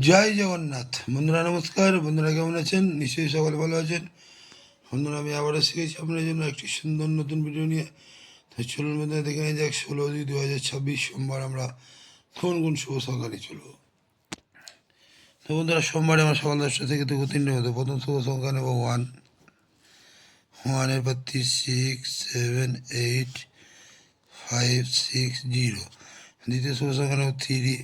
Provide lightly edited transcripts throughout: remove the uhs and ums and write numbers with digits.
জয় জগন্নাথ। বন্ধুরা নমস্কার। বন্ধুরা কেমন আছেন? নিশ্চয়ই সকলে ভালো আছেন। বন্ধুরা আমি আবারও শিখেছি আপনার জন্য একটি সুন্দর নতুন ভিডিও নিয়ে। তো চলুন বন্ধুরা দেখে নিয়ে যাক 16/2/2026 সোমবার আমরা কোন কোন শুভ সংখ্যা নিয়ে চলবো। তো বন্ধুরা সোমবারে আমরা সকাল 10টা থেকে দুপুর 3টের মধ্যে প্রথম শুভ সংখ্যা নেব 1। 1-এর পাত্তি 6, 7, 8, 5, 6, 0। দ্বিতীয় শুভ সংখ্যা নেব 3।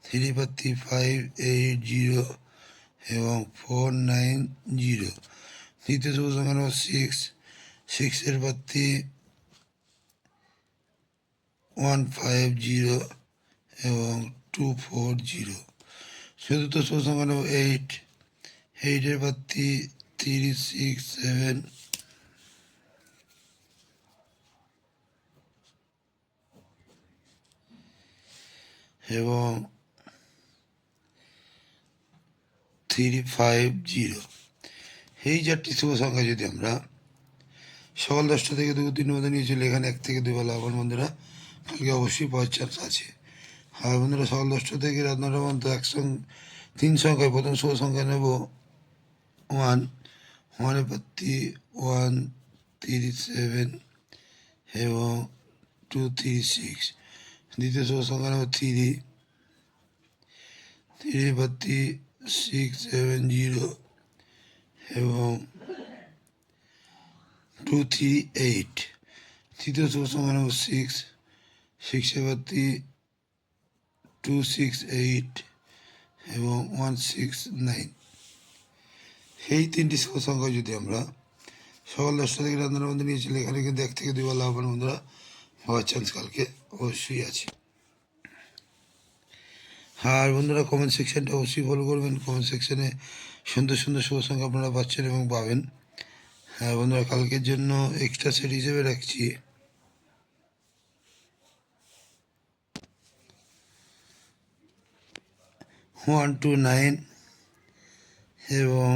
3 পাত্তি 5, 8, 0 এবং 4, 9, 0। তৃতীয় শুভ সংখ্যা নেব 6। 6-এর পাত্তি 1, 5, 0 এবং 2, 4, 0। চতুর্থ শুভ সংখ্যা নেব 8। 8-এর পাত্তি 3, 6, 7 এবং 3, 5, 0। এই চারটি শুভ সংখ্যা যদি আমরা সকাল 10টা থেকে দুপুর 3টের মধ্যে নিয়ে চলে, এখানে 1 থেকে 2 বেলা আবার বন্ধুরা কালকে অবশ্যই পাওয়ার চান্স আছে। আর বন্ধুরা সকাল 10টা থেকে রাত 9টা পর্যন্ত 3 সংখ্যায় প্রথম শুভ সংখ্যা নেব 1। 1-এর পাত্তি 1, 3, 7 এবং 2, 3, 6। দ্বিতীয় শুভ সংখ্যা নেব 3। 3-এর পাত্তি 6, 7, 0 এবং 2, 3, 8। তৃতীয় শুভ সংখ্যা নেব 6। 6-এর পাত্তি 2, 6, 8 এবং 1, 6, 9। এই 3টি শুভ সংখ্যা যদি আমরা সকাল 10টা থেকে রাত 9টার মধ্যে নিয়েছিল, এখানে কিন্তু 1 থেকে 2 বেলা আবার বন্ধুরা হওয়ার চান্স কালকে অবশ্যই আছে। আর বন্ধুরা কমেন্ট সেকশনটা অবশ্যই ফলো করবেন। কমেন্ট সেকশনে সুন্দর সুন্দর শুভ সংখ্যা আপনারা পাচ্ছেন এবং পাবেন। হ্যাঁ বন্ধুরা, কালকের জন্য এক্সট্রা সেট হিসেবে রাখছি 1, 2, 9 এবং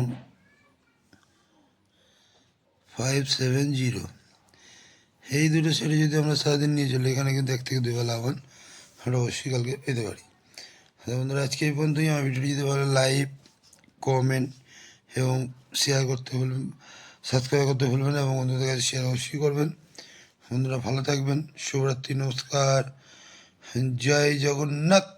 5, 7, 0। এই দুটো সেটে যদি আমরা সারাদিন নিয়ে চলি, এখানে কিন্তু 1 থেকে 2 বেলা আবার আমরা অবশ্যই কালকে পেতে পারি। বন্ধুরা আজকে এই পর্যন্তই। আমার ভিডিওটি যদি ভালো লাইক, কমেন্ট এবং শেয়ার করতে ভুলবেন, সাবস্ক্রাইব করতে ভুলবেন এবং বন্ধুদের কাছে শেয়ার অবশ্যই করবেন। বন্ধুরা ভালো থাকবেন। শুভরাত্রি, নমস্কার, জয় জগন্নাথ।